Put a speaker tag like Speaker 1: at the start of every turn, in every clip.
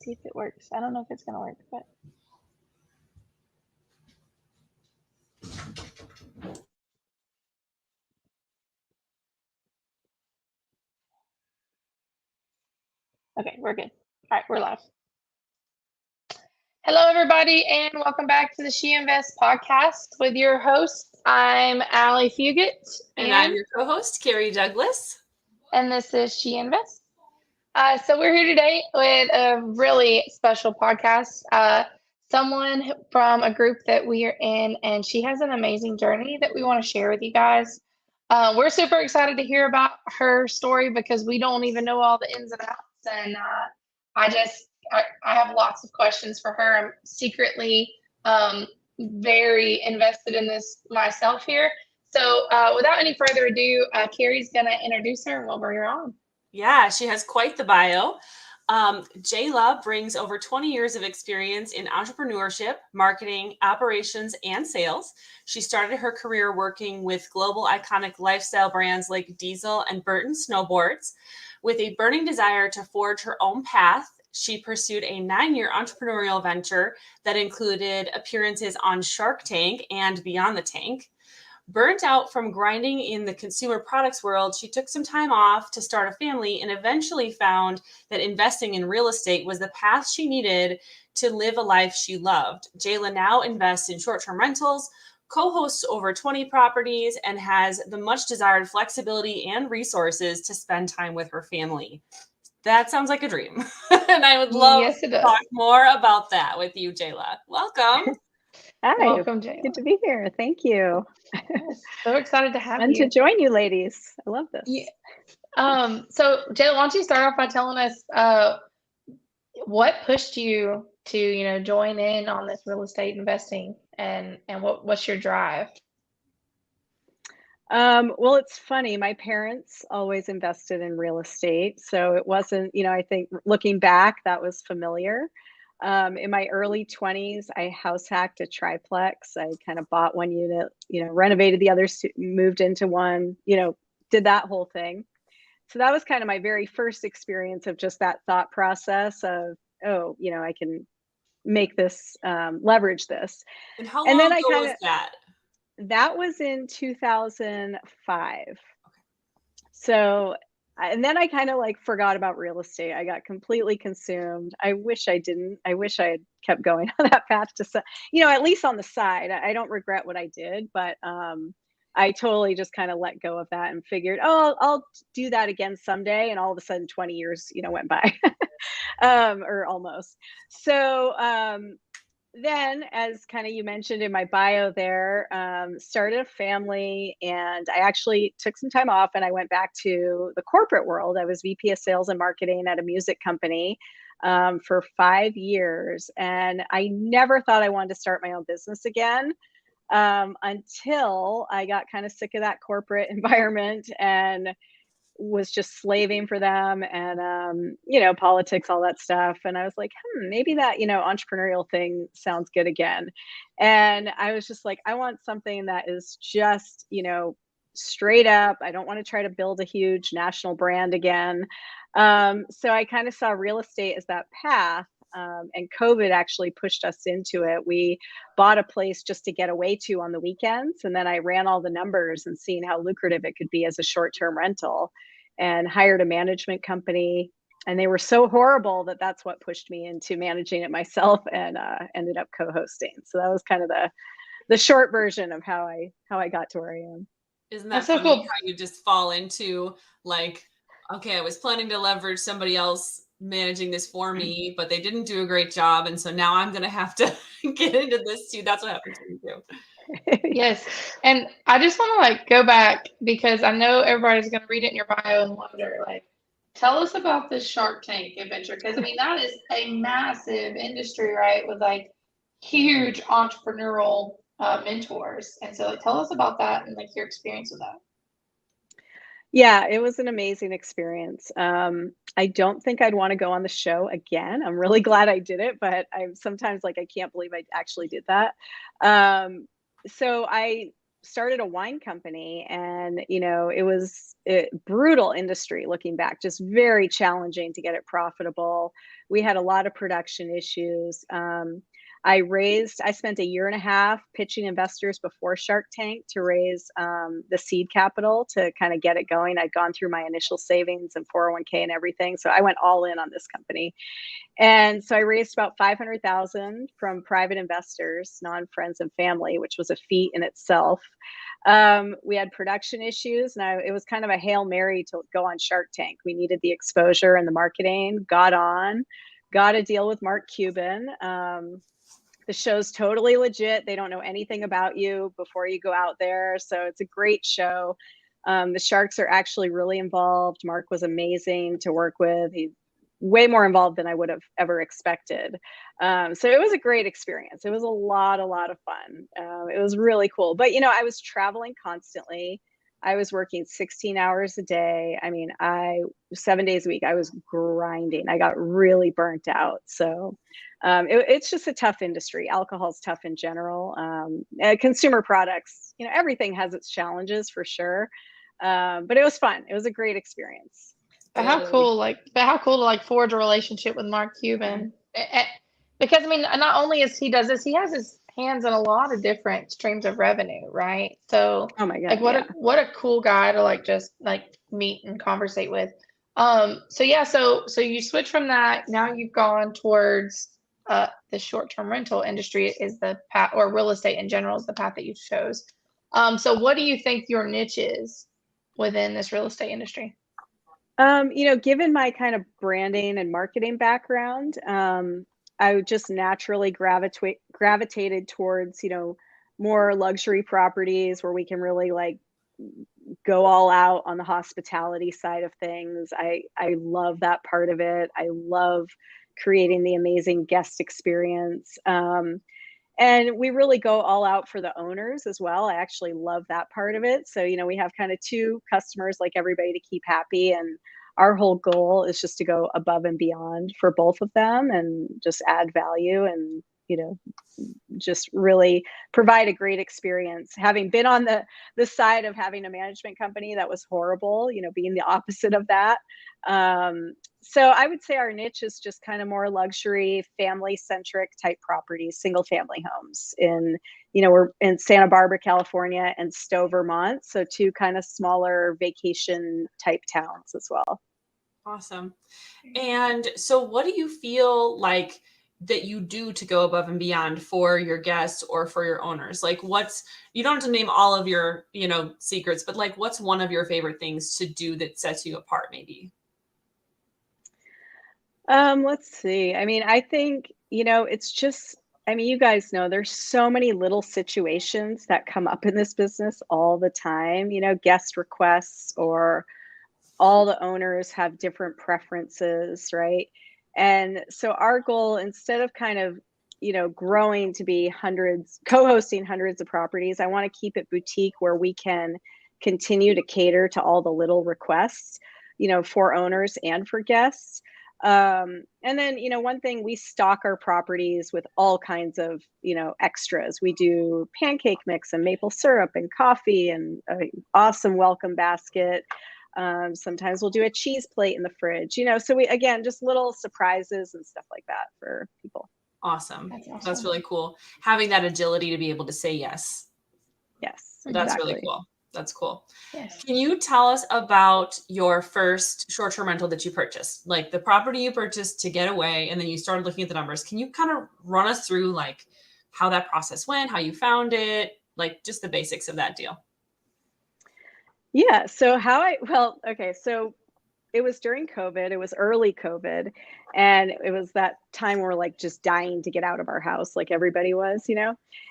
Speaker 1: See if it works. I don't know if it's gonna work, but okay, we're good. All right, we're live. Hello, everybody, and welcome back to the She Invest podcast with your host. I'm Allie Fugit,
Speaker 2: and I'm your co-host, Carrie Douglas.
Speaker 1: And this is She Invest. So we're here today with a really special podcast. Someone from a group that we are in, and she has an amazing journey that we want to share with you guys. We're super excited to hear about her story because we don't even know all the ins and outs. And I have lots of questions for her. I'm secretly very invested in this myself here. So without any further ado, Carrie's going to introduce her and we'll bring her on.
Speaker 2: Yeah, she has quite the bio. Jayla brings over 20 years of experience in entrepreneurship, marketing, operations, and sales. She started her career working with global iconic lifestyle brands like Diesel and Burton Snowboards. With a burning desire to forge her own path, she pursued a 9-year entrepreneurial venture that included appearances on Shark Tank and Beyond the Tank. Burnt out from grinding in the consumer products world, she took some time off to start a family and eventually found that investing in real estate was the path she needed to live a life she loved. Jayla now invests in short-term rentals, co-hosts over 20 properties, and has the much desired flexibility and resources to spend time with her family. That sounds like a dream. And I would love to talk more about that with you, Jayla. Welcome.
Speaker 3: Hi,
Speaker 1: welcome, Jayla.
Speaker 3: Good to be here. Thank you.
Speaker 1: So excited to have
Speaker 3: you. And to join you, ladies. I love this.
Speaker 1: Yeah. So Jayla, why don't you start off by telling us what pushed you to join in on this real estate investing, and what's your drive?
Speaker 3: Well, it's funny. My parents always invested in real estate, so it wasn't. I think looking back, that was familiar. In my early 20s, I house hacked a triplex. I kind of bought one unit, renovated the others, moved into one, did that whole thing. So that was kind of my very first experience of just that thought process of, I can make this, leverage this.
Speaker 2: And how long ago was that?
Speaker 3: That was in 2005. Okay. So and then I kind of forgot about real estate. I got completely consumed. I wish I didn't. I wish I had kept going on that path to, at least on the side. I don't regret what I did, but I totally just kind of let go of that and figured, I'll do that again someday. And all of a sudden 20 years, went by or almost. So then, as kind of you mentioned in my bio there, started a family, and I actually took some time off and I went back to the corporate world. I was VP of sales and marketing at a music company for 5 years. And I never thought I wanted to start my own business again until I got kind of sick of that corporate environment and was just slaving for them and, politics, all that stuff. And I was like, maybe that, entrepreneurial thing sounds good again. And I was just like, I want something that is just, straight up. I don't want to try to build a huge national brand again. So I kind of saw real estate as that path. And COVID actually pushed us into it. We bought a place just to get away to on the weekends. And then I ran all the numbers and seeing how lucrative it could be as a short-term rental, and hired a management company. And they were so horrible that that's what pushed me into managing it myself, and ended up co-hosting. So that was kind of the short version of how I got to where I am.
Speaker 2: Isn't that funny how you just fall into okay, I was planning to leverage somebody else managing this for me, but they didn't do a great job. And so now I'm going to have to get into this too. That's what happened to me too.
Speaker 1: Yes. And I just want to go back because I know everybody's going to read it in your bio and wonder, tell us about this Shark Tank adventure. Because that is a massive industry, right? With huge entrepreneurial mentors. And so tell us about that and your experience with that.
Speaker 3: Yeah, it was an amazing experience. I don't think I'd want to go on the show again. I'm really glad I did it, but I'm sometimes I can't believe I actually did that. So I started a wine company, and it was a brutal industry looking back, just very challenging to get it profitable. We had a lot of production issues. I spent a year and a half pitching investors before Shark Tank to raise the seed capital to kind of get it going. I'd gone through my initial savings and 401k and everything. So I went all in on this company. And so I raised about 500,000 from private investors, non-friends and family, which was a feat in itself. We had production issues, and it was kind of a Hail Mary to go on Shark Tank. We needed the exposure and the marketing, got a deal with Mark Cuban. The show's totally legit. They don't know anything about you before you go out there. So it's a great show. The Sharks are actually really involved. Mark was amazing to work with. He's way more involved than I would have ever expected. So it was a great experience. It was a lot of fun. It was really cool. But, I was traveling constantly. I was working 16 hours a day. I mean, 7 days a week, I was grinding. I got really burnt out. So it's just a tough industry. Alcohol's tough in general. Consumer products, everything has its challenges for sure. But it was fun. It was a great experience.
Speaker 1: But how cool to forge a relationship with Mark Cuban. Because I mean, not only does this, he has his hands in a lot of different streams of revenue, right? So
Speaker 3: oh my God,
Speaker 1: what a cool guy to just meet and conversate with. So you switch from that. Now you've gone towards the short-term rental industry is the path, or real estate in general is the path that you chose. So what do you think your niche is within this real estate industry?
Speaker 3: Given my kind of branding and marketing background, I just naturally gravitated towards, more luxury properties where we can really go all out on the hospitality side of things. I love that part of it. I love creating the amazing guest experience. And we really go all out for the owners as well. I actually love that part of it. So, we have kind of two customers, like everybody, to keep happy. And our whole goal is just to go above and beyond for both of them and just add value and, just really provide a great experience. Having been on the side of having a management company that was horrible, being the opposite of that. So I would say our niche is just kind of more luxury, family-centric type properties, single-family homes we're in Santa Barbara, California, and Stowe, Vermont. So two kind of smaller vacation type towns as well.
Speaker 2: Awesome. And so what do you feel like that you do to go above and beyond for your guests or for your owners? You don't have to name all of your, secrets, but what's one of your favorite things to do that sets you apart maybe?
Speaker 3: Let's see. I mean, I think, it's just, you guys know there's so many little situations that come up in this business all the time, guest requests, or all the owners have different preferences, right? And so our goal, instead of kind of, growing to be co-hosting hundreds of properties, I want to keep it boutique where we can continue to cater to all the little requests, for owners and for guests. And then, one thing, we stock our properties with all kinds of, extras. We do pancake mix and maple syrup and coffee and an awesome welcome basket. Sometimes we'll do a cheese plate in the fridge, so we, again, just little surprises and stuff like that for people.
Speaker 2: Awesome. That's really cool. Having that agility to be able to say yes.
Speaker 3: Yes.
Speaker 2: That's
Speaker 3: exactly.
Speaker 2: really cool. That's cool.
Speaker 1: Yes.
Speaker 2: Can you tell us about your first short-term rental that you purchased, the property you purchased to get away, and then you started looking at the numbers? Can you kind of run us through how that process went, how you found it, just the basics of that deal?
Speaker 3: Yeah. So so it was during COVID. It was early COVID. And it was that time where we're just dying to get out of our house, like everybody was,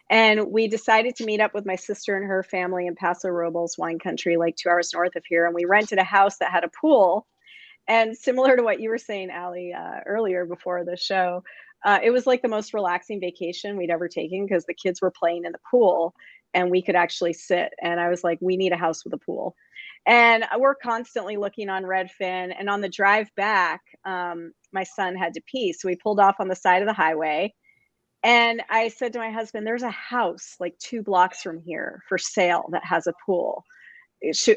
Speaker 3: And we decided to meet up with my sister and her family in Paso Robles wine country, 2 hours north of here. And we rented a house that had a pool. And similar to what you were saying, Allie, earlier before the show, it was the most relaxing vacation we'd ever taken because the kids were playing in the pool and we could actually sit. And I was like, we need a house with a pool. And we're constantly looking on Redfin. And on the drive back, my son had to pee. So we pulled off on the side of the highway. And I said to my husband, there's a house like 2 blocks from here for sale that has a pool.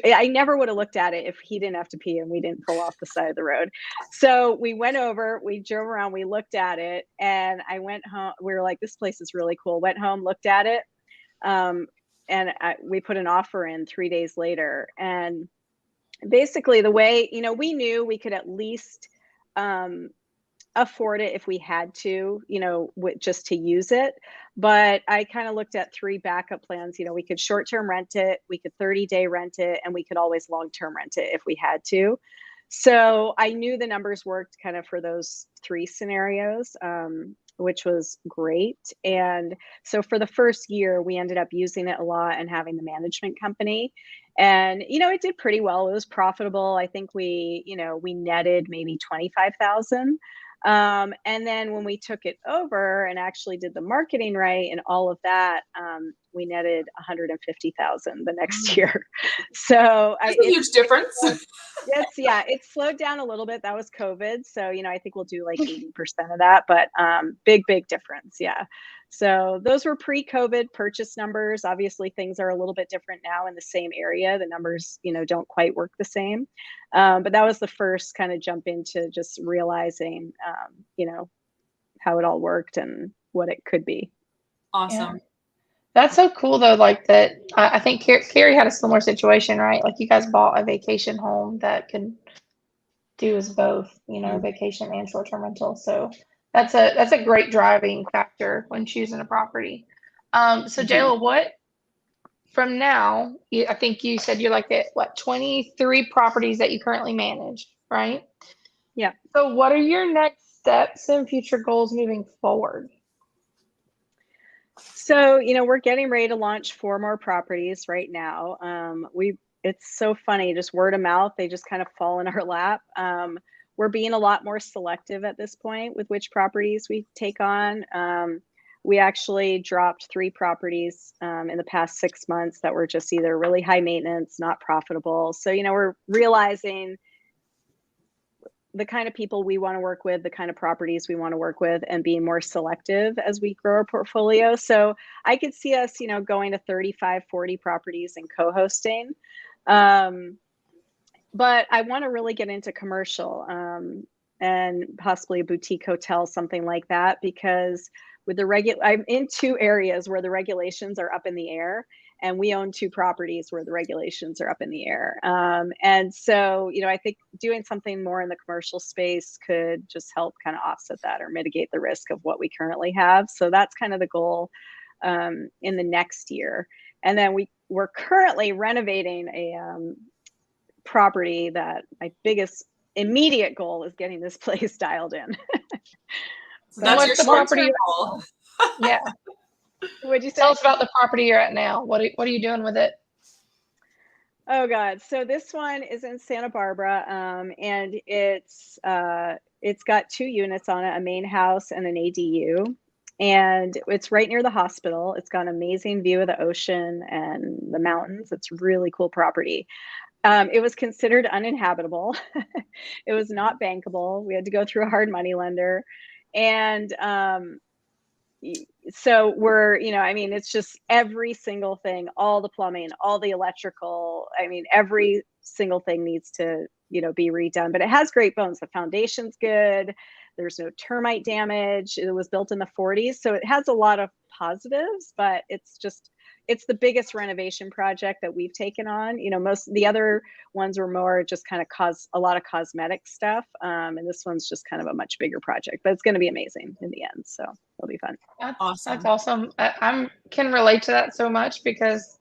Speaker 3: I never would have looked at it if he didn't have to pee and we didn't pull off the side of the road. So we went over, we drove around, we looked at it, and I went home. We were like, this place is really cool. Went home, looked at it, and we put an offer in 3 days later. And basically, the way, we knew we could at least afford it if we had to, just to use it. But I kind of looked at 3 backup plans. We could short-term rent it, we could 30-day rent it, and we could always long-term rent it if we had to. So I knew the numbers worked kind of for those 3 scenarios, which was great. And so for the first year, we ended up using it a lot and having the management company. And, it did pretty well. It was profitable. I think we netted maybe 25,000. And then when we took it over and actually did the marketing right and all of that, we netted 150,000 the next year. So
Speaker 2: That's a huge difference.
Speaker 3: it slowed down a little bit. That was COVID. So, I think we'll do like 80% of that, but big difference. Yeah. So those were pre-COVID purchase numbers. Obviously, things are a little bit different now in the same area. The numbers, don't quite work the same. But that was the first kind of jump into just realizing, how it all worked and what it could be.
Speaker 2: Awesome.
Speaker 1: Yeah. That's so cool though. Like that, I think Carrie had a similar situation, right? Like you guys bought a vacation home that could do as both, vacation and short-term rental. So that's a great driving factor when choosing a property. So Jayla, what from now? I think you said you're like at 23 properties that you currently manage, right?
Speaker 3: Yeah.
Speaker 1: So what are your next steps and future goals moving forward?
Speaker 3: So, we're getting ready to launch 4 more properties right now. It's so funny, just word of mouth, they just kind of fall in our lap. We're being a lot more selective at this point with which properties we take on. We actually dropped 3 properties in the past 6 months that were just either really high maintenance, not profitable. So, we're realizing the kind of people we want to work with, the kind of properties we want to work with, and being more selective as we grow our portfolio. So I could see us, going to 35, 40 properties and co-hosting. But I want to really get into commercial and possibly a boutique hotel, something like that, because with I'm in 2 areas where the regulations are up in the air, and we own 2 properties where the regulations are up in the air. And so, I think doing something more in the commercial space could just help kind of offset that or mitigate the risk of what we currently have. So that's kind of the goal in the next year. And then we're currently renovating a property that my biggest immediate goal is getting this place dialed in.
Speaker 2: So that's your
Speaker 1: property
Speaker 2: goal.
Speaker 1: Yeah.
Speaker 3: What'd you say?
Speaker 1: Tell us about the property you're at now. What are you doing with it?
Speaker 3: Oh God. So this one is in Santa Barbara. And it's got 2 units on it, a main house and an ADU. And it's right near the hospital. It's got an amazing view of the ocean and the mountains. It's a really cool property. It was considered uninhabitable. It was not bankable. We had to go through a hard money lender. And so we're, it's just every single thing, all the plumbing, all the electrical, every single thing needs to, be redone, but it has great bones. The foundation's good. There's no termite damage. It was built in the 40s. So it has a lot of positives, but it's the biggest renovation project that we've taken on. Most of the other ones were more just kind of a lot of cosmetic stuff. And this one's just kind of a much bigger project, but it's going to be amazing in the end. So it'll be fun.
Speaker 1: That's
Speaker 2: Awesome.
Speaker 1: That's awesome. I can relate to that so much because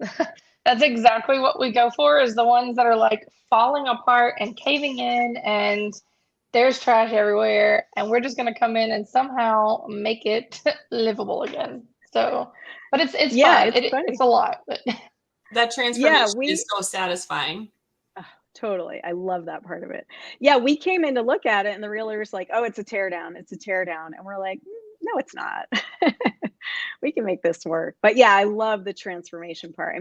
Speaker 1: that's exactly what we go for, is the ones that are like falling apart and caving in and there's trash everywhere. And we're just going to come in and somehow make it livable again. So, but it's fun. It's a lot. But
Speaker 2: that transformation is so satisfying.
Speaker 3: Oh, totally. I love that part of it. Yeah, we came in to look at it and the realtor's like, oh, it's a tear down. It's a tear down. And we're like, no, it's not. We can make this work. But yeah, I love the transformation part.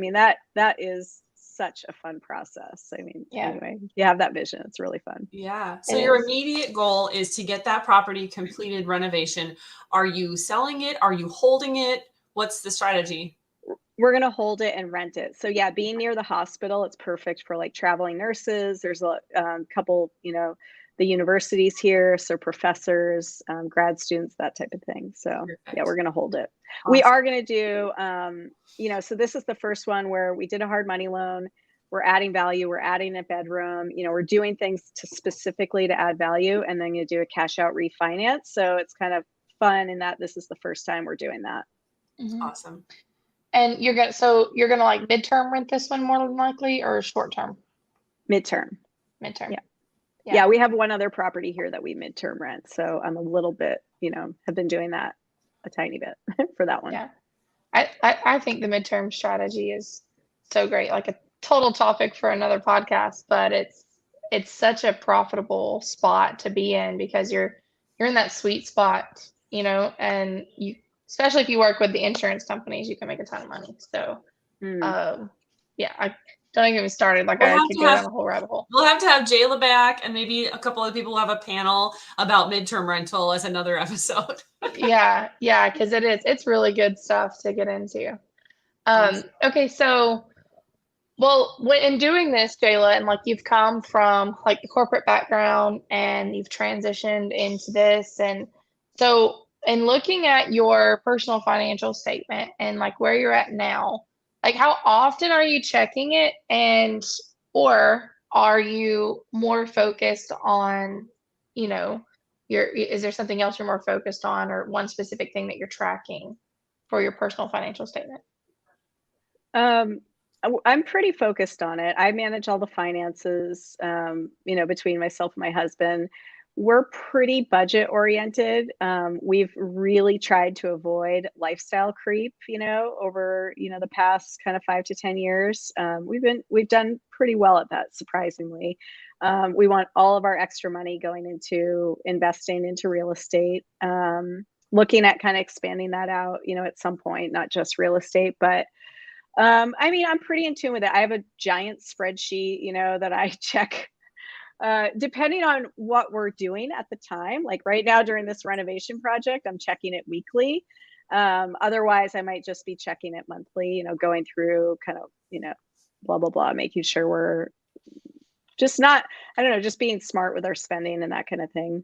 Speaker 3: That is such a fun process. I mean,
Speaker 1: Yeah.
Speaker 3: anyway, you have that vision. It's really fun.
Speaker 2: Yeah. So
Speaker 1: It
Speaker 2: your
Speaker 1: is.
Speaker 2: immediate goal is to get that property completed renovation. Are you selling it? Are you holding it? What's the strategy?
Speaker 3: We're going to hold it and rent it. So yeah, being near the hospital, it's perfect for like traveling nurses. There's a couple, you know, the universities here, so professors, grad students, that type of thing. So
Speaker 2: Perfect.
Speaker 3: yeah, we're going to hold it.
Speaker 2: Awesome.
Speaker 3: We are going to do, you know, so this is the first one where we did a hard money loan. We're adding value. We're adding a bedroom. You know, we're doing things to specifically to add value, and then you do a cash out refinance. So it's kind of fun in that this is the first time we're doing that.
Speaker 1: Mhm.
Speaker 2: Awesome.
Speaker 1: And you're gonna like midterm rent this one more than likely, or short term?
Speaker 3: Midterm.
Speaker 1: Midterm.
Speaker 3: Yeah.
Speaker 1: Yeah.
Speaker 3: Yeah, we have one other property here that we midterm rent. So I'm a little bit, you know, have been doing that a tiny bit for that one.
Speaker 1: Yeah. I think the midterm strategy is so great. Like a total topic for another podcast, but it's such a profitable spot to be in because you're in that sweet spot, you know, and you, especially if you work with the insurance companies, you can make a ton of money. So yeah, I don't even get me started. Like I could go down a whole rabbit hole.
Speaker 2: We'll have to have Jayla back, and maybe a couple of people will have a panel about midterm rental as another episode.
Speaker 1: Yeah, because it's really good stuff to get into.
Speaker 2: Awesome.
Speaker 1: Okay, so well, when in doing this, Jayla, and like you've come from like the corporate background and you've transitioned into this, and so in looking at your personal financial statement and like where you're at now, like how often are you checking it, and or are you more focused on, you know, is there something else you're more focused on, or one specific thing that you're tracking for your personal financial statement?
Speaker 3: I'm pretty focused on it. I manage all the finances, you know, between myself and my husband. We're pretty budget oriented. We've really tried to avoid lifestyle creep, you know, over, you know, the past kind of 5 to 10 years. We've done pretty well at that, surprisingly. We want all of our extra money going into investing into real estate, looking at kind of expanding that out, you know, at some point, not just real estate, but I mean, I'm pretty in tune with it. I have a giant spreadsheet, you know, that I check depending on what we're doing at the time. Like right now during this renovation project, I'm checking it weekly. Otherwise, I might just be checking it monthly, you know, going through kind of, you know, blah, blah, blah, making sure we're just not, I don't know, just being smart with our spending and that kind of thing.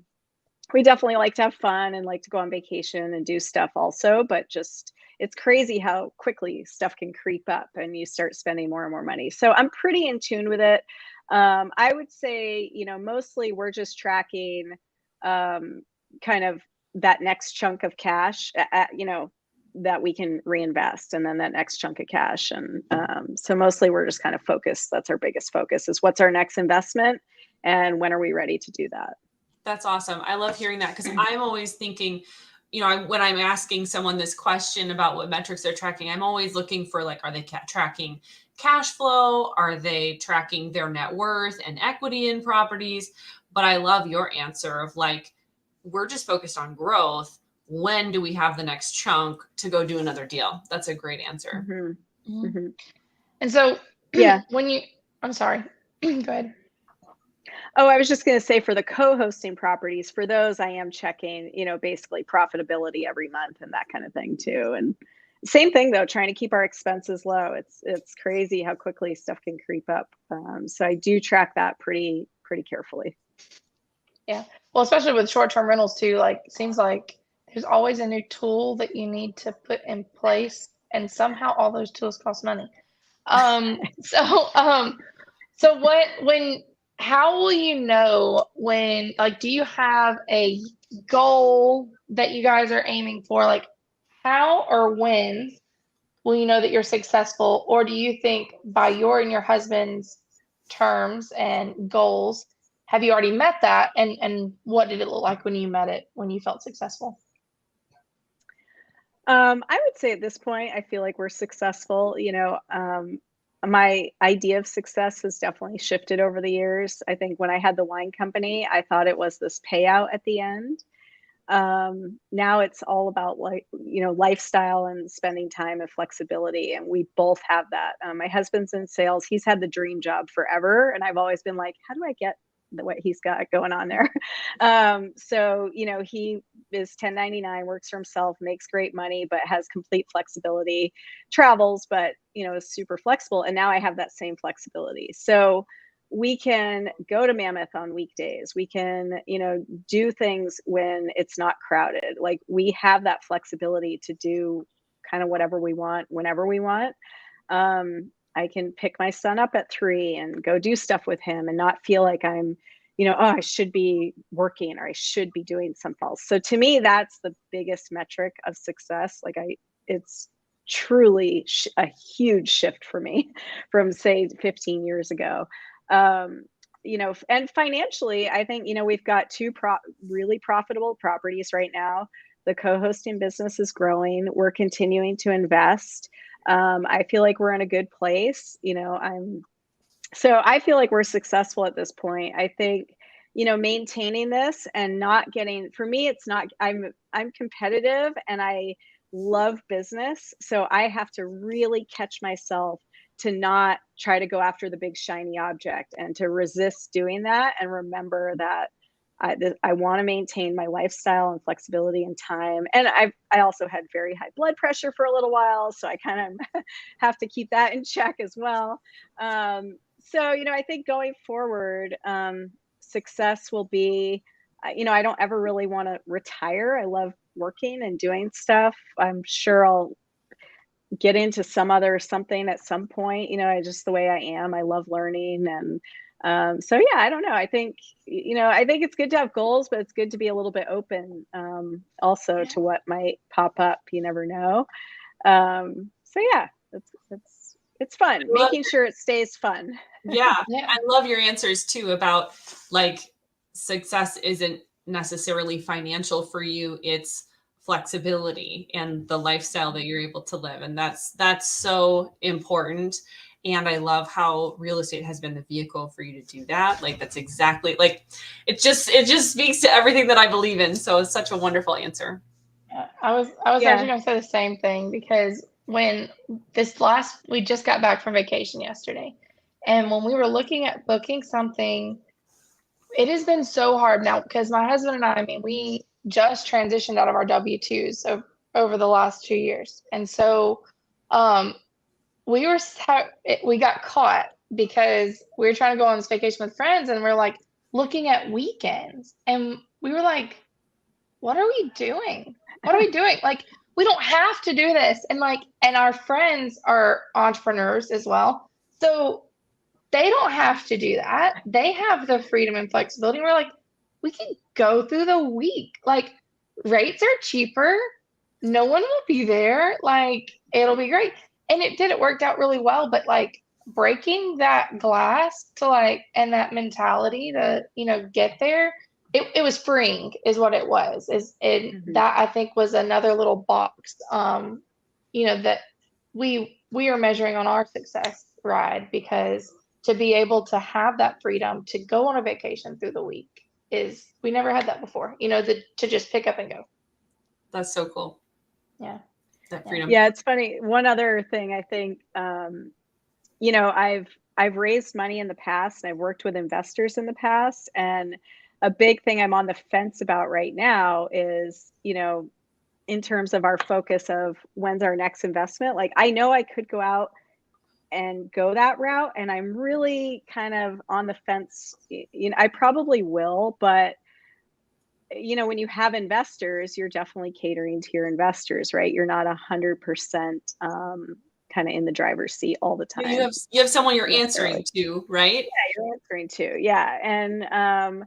Speaker 3: We definitely like to have fun and like to go on vacation and do stuff also, but just it's crazy how quickly stuff can creep up and you start spending more and more money. So I'm pretty in tune with it. I would say, you know, mostly we're just tracking kind of that next chunk of cash, you know, that we can reinvest, and then that next chunk of cash. And so mostly we're just kind of focused. That's our biggest focus, is what's our next investment and when are we ready to do that?
Speaker 2: That's awesome. I love hearing that, because I'm always thinking, you know, when I'm asking someone this question about what metrics they're tracking, I'm always looking for like, are they tracking cash flow? Are they tracking their net worth and equity in properties? But I love your answer of like, we're just focused on growth. When do we have the next chunk to go do another deal? That's a great answer.
Speaker 3: Mm-hmm. Mm-hmm.
Speaker 1: And so,
Speaker 3: yeah,
Speaker 1: I'm sorry, go ahead.
Speaker 3: Oh, I was just going to say, for the co-hosting properties, for those I am checking, you know, basically profitability every month and that kind of thing too. And same thing though, trying to keep our expenses low. It's crazy how quickly stuff can creep up. So I do track that pretty carefully.
Speaker 1: Yeah. Well, especially with short-term rentals too, like it seems like there's always a new tool that you need to put in place, and somehow all those tools cost money. How will you know when, like, do you have a goal that you guys are aiming for? Like, how or when will you know that you're successful? Or do you think by your and your husband's terms and goals, have you already met that? And what did it look like when you met it, when you felt successful?
Speaker 3: I would say at this point, I feel like we're successful. You know, my idea of success has definitely shifted over the years. I think when I had the wine company, I thought it was this payout at the end. Now it's all about lifestyle and spending time and flexibility. And we both have that. My husband's in sales. He's had the dream job forever. And I've always been like, how do I get what he's got going on there? So, he is 1099, works for himself, makes great money, but has complete flexibility, travels, but, is super flexible. And now I have that same flexibility. So we can go to Mammoth on weekdays. We can, do things when it's not crowded. Like, we have that flexibility to do kind of whatever we want, whenever we want. I can pick my son up at 3 and go do stuff with him and not feel like I'm, I should be working or I should be doing something else. So to me, that's the biggest metric of success. Like, it's truly a huge shift for me from, say, 15 years ago. And financially, I think, we've got 2 really profitable properties right now. The co-hosting business is growing. We're continuing to invest. I feel like we're in a good place. So I feel like we're successful at this point. I think, maintaining this and not getting, for me, it's not, I'm competitive and I love business. So I have to really catch myself to not try to go after the big shiny object and to resist doing that and remember that I want to maintain my lifestyle and flexibility and time. And I also had very high blood pressure for a little while, so I kind of have to keep that in check as well. So, I think going forward, success will be, I don't ever really want to retire. I love working and doing stuff. I'm sure I'll get into something at some point, just the way I am. I love learning. And so, yeah, I don't know. I think it's good to have goals, but it's good to be a little bit open also to what might pop up. You never know. So yeah, it's fun. Making sure it stays fun.
Speaker 2: Yeah. I love your answers too about like success isn't necessarily financial for you. It's flexibility and the lifestyle that you're able to live. And that's so important. And I love how real estate has been the vehicle for you to do that. Like, that's exactly like, it just speaks to everything that I believe in. So it's such a wonderful answer.
Speaker 1: I was actually going to say the same thing, because when we just got back from vacation yesterday, and when we were looking at booking something, it has been so hard now because my husband and I mean, we just transitioned out of our W-2s over the last 2 years. And so we got caught because we were trying to go on this vacation with friends, and we're like looking at weekends, and we were like, what are we doing? What are we doing? Like, we don't have to do this. And our friends are entrepreneurs as well. So they don't have to do that. They have the freedom and flexibility. We're like, we can go through the week. Like, rates are cheaper. No one will be there. Like, it'll be great. And it worked out really well. But like, breaking that glass and that mentality to, get there, it was freeing is what it was. That I think was another little box, that we are measuring on our success ride, because to be able to have that freedom to go on a vacation through the week we never had that before, to just pick up and go.
Speaker 2: That's so cool.
Speaker 1: Yeah.
Speaker 2: That freedom.
Speaker 3: Yeah. It's funny. One other thing, I think, I've raised money in the past, and I've worked with investors in the past. And a big thing I'm on the fence about right now is, in terms of our focus of when's our next investment. Like, I know I could go out and go that route, and I'm really kind of on the fence. I probably will, but when you have investors, you're definitely catering to your investors, right? You're not 100% kind of in the driver's seat all the time.
Speaker 2: You have someone you're answering to, right?
Speaker 3: Yeah, you're answering to. Yeah. And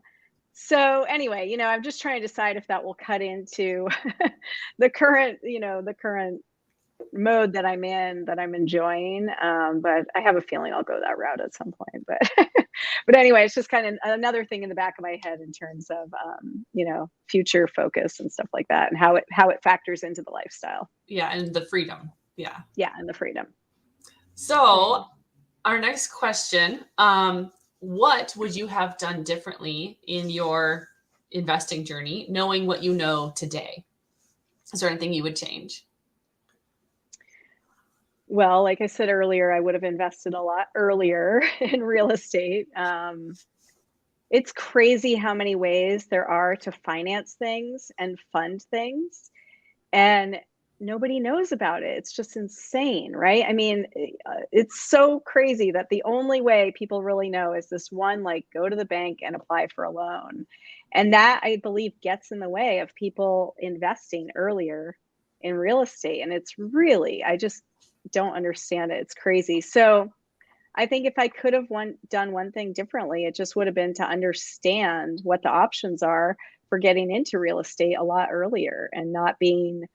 Speaker 3: so anyway, I'm just trying to decide if that will cut into the current mode that I'm in, that I'm enjoying. But I have a feeling I'll go that route at some point. But but anyway, it's just kind of another thing in the back of my head in terms of future focus and stuff like that, and how it factors into the lifestyle.
Speaker 2: Yeah, and the freedom. Yeah.
Speaker 3: Yeah, and the freedom.
Speaker 2: So our next question, what would you have done differently in your investing journey, knowing what you know today? Is there anything you would change?
Speaker 3: Well, like I said earlier, I would have invested a lot earlier in real estate. It's crazy how many ways there are to finance things and fund things, and nobody knows about it. It's just insane, right? I mean, it's so crazy that the only way people really know is this one, like, go to the bank and apply for a loan. And that, I believe, gets in the way of people investing earlier in real estate. And it's really, I just don't understand it. It's crazy. So I think if I could have done one thing differently, it just would have been to understand what the options are for getting into real estate a lot earlier, and not being,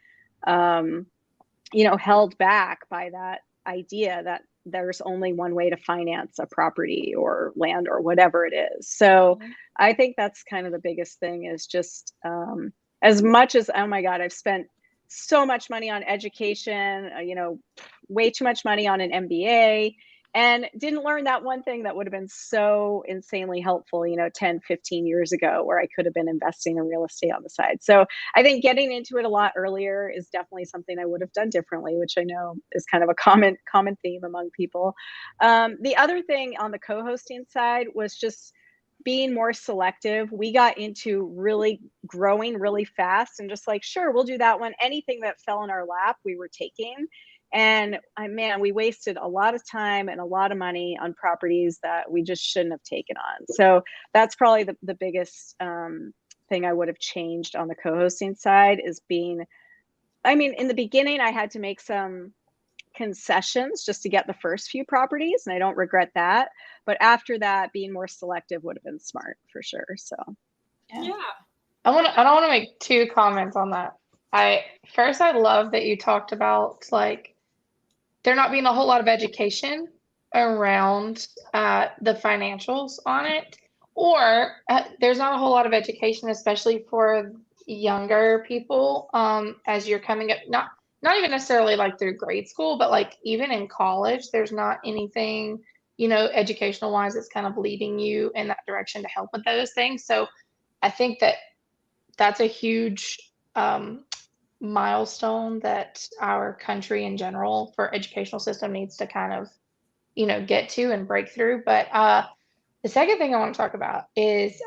Speaker 3: held back by that idea that there's only one way to finance a property or land or whatever it is. So I think that's kind of the biggest thing, is just, as much as, oh my God, I've spent so much money on education, way too much money on an MBA, and didn't learn that one thing that would have been so insanely helpful, 10, 15 years ago, where I could have been investing in real estate on the side. So I think getting into it a lot earlier is definitely something I would have done differently, which I know is kind of a common theme among people. The other thing on the co-hosting side was just being more selective. We got into really growing really fast, and just like, sure, we'll do that one. Anything that fell in our lap, we were taking. And we wasted a lot of time and a lot of money on properties that we just shouldn't have taken on. So that's probably the biggest thing I would have changed on the co-hosting side, is in the beginning, I had to make some concessions just to get the first few properties, and I don't regret that. But after that, being more selective would have been smart for sure. So
Speaker 2: Yeah.
Speaker 1: I want to make two comments on that. I love that you talked about, like, there not being a whole lot of education around the financials on it, or there's not a whole lot of education, especially for younger people, as you're coming up, not even necessarily like through grade school, but like even in college, there's not anything, educational wise, that's kind of leading you in that direction to help with those things. So I think that's a huge milestone that our country in general, for educational system, needs to kind of, get to and break through. But the second thing I want to talk about is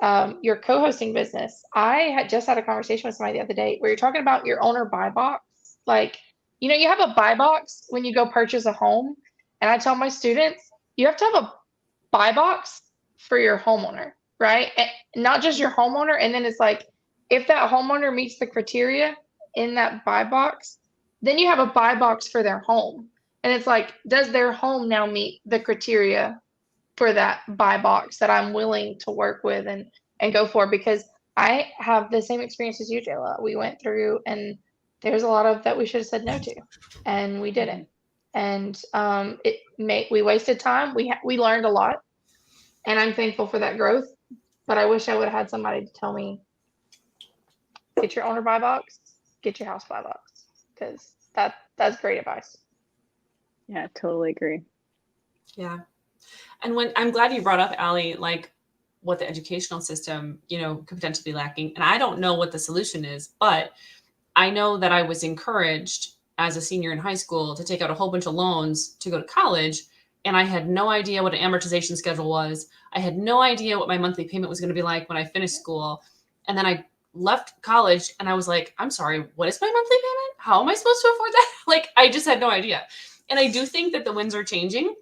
Speaker 1: your co-hosting business. I had just had a conversation with somebody the other day where you're talking about your owner buy box. Like, you have a buy box when you go purchase a home. And I tell my students, you have to have a buy box for your homeowner, right? And not just your homeowner. And then it's like, if that homeowner meets the criteria in that buy box, then you have a buy box for their home. And it's like, does their home now meet the criteria for that buy box that I'm willing to work with and go for? Because I have the same experience as you, Jayla. We went through, and there's a lot of that we should have said no to, and we didn't. And we wasted time. We learned a lot, and I'm thankful for that growth. But I wish I would have had somebody to tell me, get your owner buy box, get your house buy box, because that's great advice.
Speaker 3: Yeah, totally agree.
Speaker 2: Yeah. And I'm glad you brought up, Allie, like what the educational system, could potentially be lacking. And I don't know what the solution is, but I know that I was encouraged as a senior in high school to take out a whole bunch of loans to go to college. And I had no idea what an amortization schedule was. I had no idea what my monthly payment was going to be like when I finished school. And then I left college and I was like, I'm sorry, what is my monthly payment? How am I supposed to afford that? Like, I just had no idea. And I do think that the winds are changing.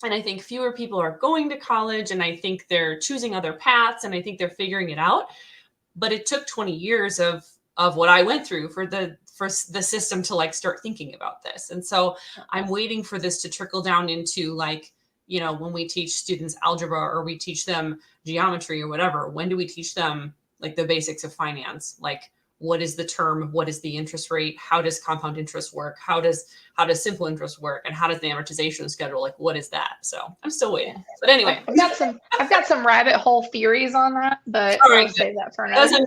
Speaker 2: And I think fewer people are going to college, and I think they're choosing other paths, and I think they're figuring it out. But it took 20 years of what I went through for the system to like start thinking about this. And so I'm waiting for this to trickle down into, like, when we teach students algebra or we teach them geometry or whatever, when do we teach them like the basics of finance? Like, what is the term? What is the interest rate? How does compound interest work? How does simple interest work? And how does the amortization schedule? Like, what is that? So I'm still waiting. But anyway,
Speaker 1: I've got some rabbit hole theories on that, but I'll save that for another.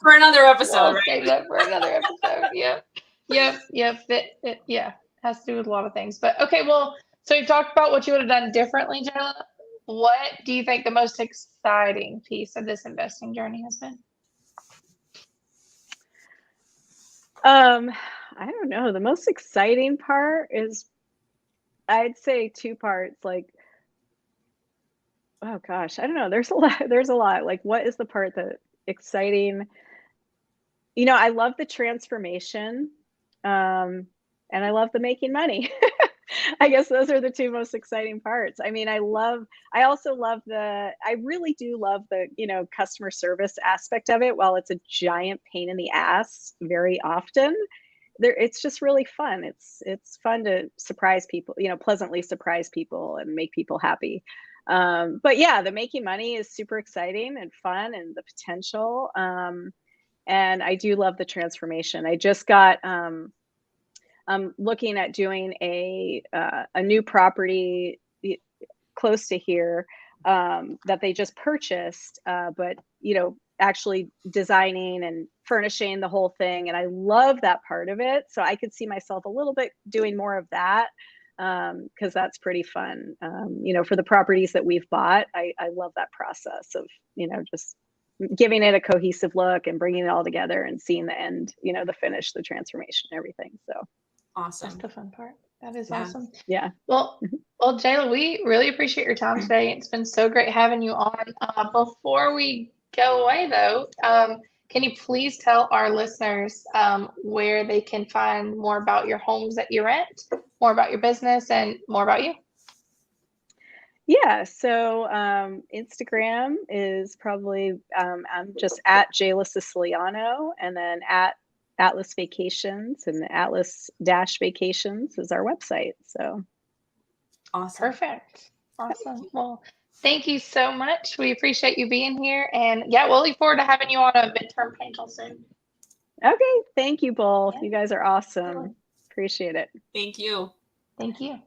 Speaker 2: For another episode.
Speaker 1: I'll
Speaker 2: right?
Speaker 1: save that for another episode. Yep. It has to do with a lot of things. But okay, well, so you talked about what you would have done differently, Jayla. what do you think the most exciting piece of this investing journey has been?
Speaker 3: I don't know. The most exciting part is, I'd say, two parts. Like, oh gosh, I don't know. There's a lot. There's a lot. Like, what is the part that exciting? You know, I love the transformation, and I love the making money. I guess those are the two most exciting parts. I mean, I also love I really do love the, customer service aspect of it. While it's a giant pain in the ass very often, it's just really fun. It's fun to surprise people, pleasantly surprise people and make people happy. But yeah, the making money is super exciting and fun, and the potential. And I do love the transformation. I just got, I'm looking at doing a new property close to here, that they just purchased, but actually designing and furnishing the whole thing, and I love that part of it. So I could see myself a little bit doing more of that, because that's pretty fun. For the properties that we've bought, I love that process of just giving it a cohesive look and bringing it all together and seeing the end, the finish, the transformation, everything. So
Speaker 2: awesome.
Speaker 1: That's the fun part. That is awesome.
Speaker 3: Yeah.
Speaker 1: Well, Jayla, we really appreciate your time today. It's been so great having you on. Before we go away, though, can you please tell our listeners where they can find more about your homes that you rent, more about your business, and more about you?
Speaker 3: Yeah, so Instagram is probably, I'm just at Jayla Siciliano, and then at Atlas Vacations, and Atlas-Vacations is our website. So
Speaker 2: Awesome.
Speaker 1: Perfect. Awesome. Well, thank you so much. We appreciate you being here. And yeah, we'll look forward to having you on a midterm panel soon.
Speaker 3: Okay, thank you both.
Speaker 1: Yeah.
Speaker 3: You guys are awesome. Appreciate it.
Speaker 2: Thank you.
Speaker 1: Thank you.